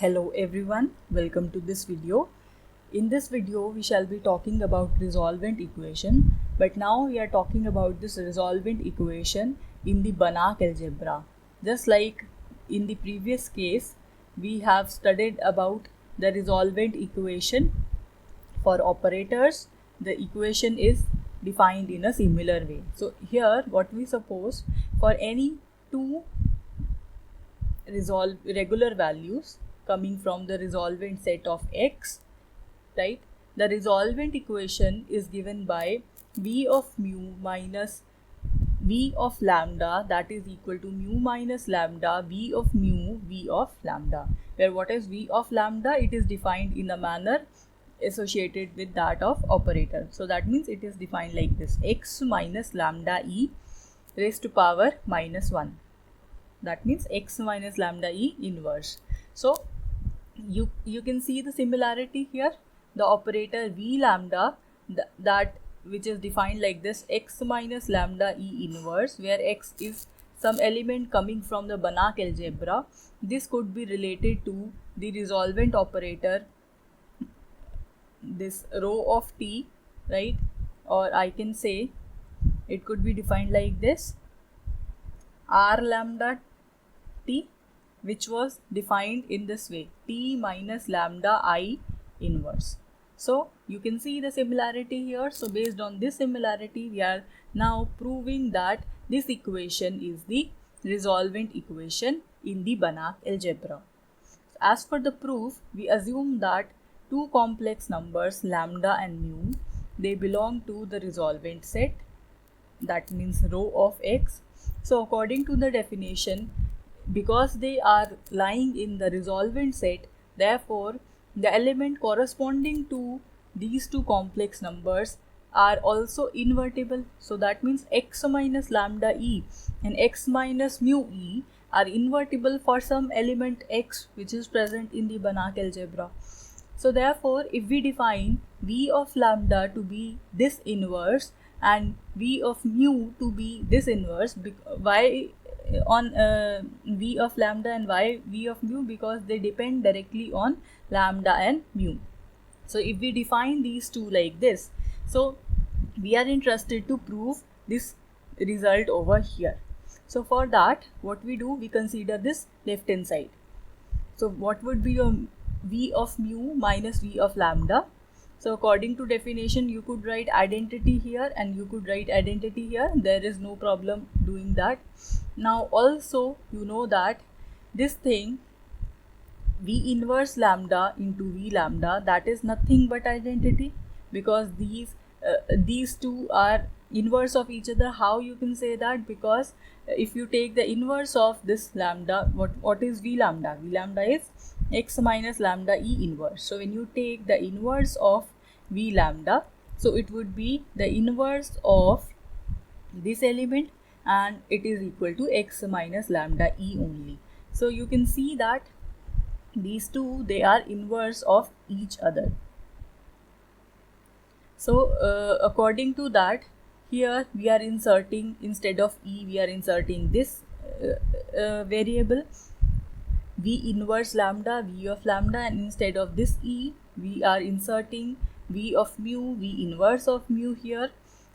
Hello everyone, welcome to this video. In this video we shall be talking about resolvent equation, but now we are talking about this resolvent equation in the Banach algebra. Just like in the previous case, we have studied about the resolvent equation for operators. The equation is defined in a similar way. So here what we suppose, for any two regular values coming from the resolvent set of x, right? The resolvent equation is given by v of mu minus v of lambda, that is equal to mu minus lambda v of mu v of lambda, where what is v of lambda, it is defined in a manner associated with that of operator. So that means it is defined like this: x minus lambda e raised to power minus 1. That means x minus lambda e inverse. So you can see the similarity here. The operator v lambda, that which is defined like this, x minus lambda e inverse, where x is some element coming from the Banach algebra. This could be related to the resolvent operator, this rho of t, right? Or I can say it could be defined like this: r lambda t, which was defined in this way, t minus lambda I inverse. So you can see the similarity here. So based on this similarity, we are now proving that this equation is the resolvent equation in the Banach algebra. As for the proof, we assume that two complex numbers lambda and mu, they belong to the resolvent set, that means rho of x. So according to the definition, because they are lying in the resolvent set, therefore the element corresponding to these two complex numbers are also invertible. So that means x minus lambda e and x minus mu e are invertible for some element x which is present in the Banach algebra. So therefore, if we define v of lambda to be this inverse and v of mu to be this inverse, why on v of lambda and why v of mu? Because they depend directly on lambda and mu. So if we define these two like this, so we are interested to prove this result over here. So for that, what we do, we consider this left hand side. So what would be your v of mu minus v of lambda? So according to definition, you could write identity here and you could write identity here. There is no problem doing that. Now also you know that this thing v inverse lambda into v lambda, that is nothing but identity, because these two are inverse of each other. How you can say that? Because if you take the inverse of this lambda, what is v lambda? V lambda is x minus lambda e inverse. So when you take the inverse of v lambda, so it would be the inverse of this element and it is equal to x minus lambda e only. So you can see that these two, they are inverse of each other. So according to that, here we are inserting, instead of e, we are inserting this variable v inverse lambda, v of lambda, and instead of this e, we are inserting v of mu, v inverse of mu here.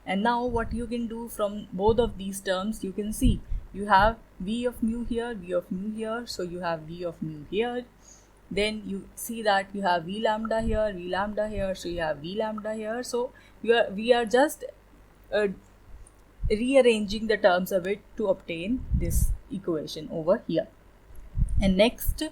And now what you can do from both of these terms, you can see you have v of mu here, v of mu here, so you have v of mu here. Then you see that you have v lambda here, v lambda here, so you have v lambda here. So we are just rearranging the terms a bit to obtain this equation over here. And next,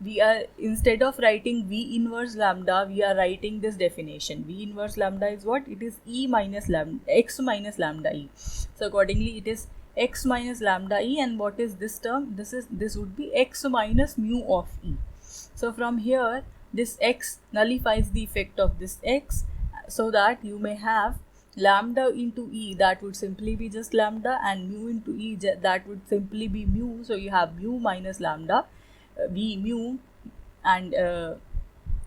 we are, instead of writing v inverse lambda, we are writing this definition. V inverse lambda is what? It is e minus lambda, x minus lambda e. So accordingly it is x minus lambda e, and what is this term? This would be x minus mu of e. So from here, this x nullifies the effect of this x, so that you may have lambda into e, that would simply be just lambda, and mu into e, that would simply be mu. So you have mu minus lambda, v mu and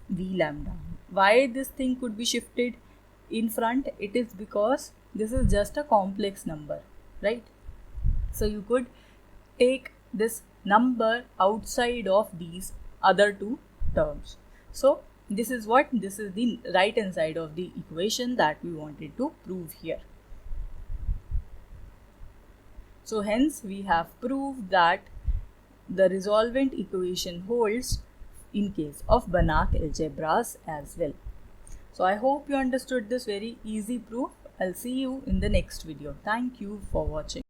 v lambda. Why this thing could be shifted in front? It is because this is just a complex number, right? So you could take this number outside of these other two terms. So this is the right hand side of the equation that we wanted to prove here. So hence we have proved that the resolvent equation holds in case of Banach algebras as well. So I hope you understood this very easy proof. I'll see you in the next video. Thank you for watching.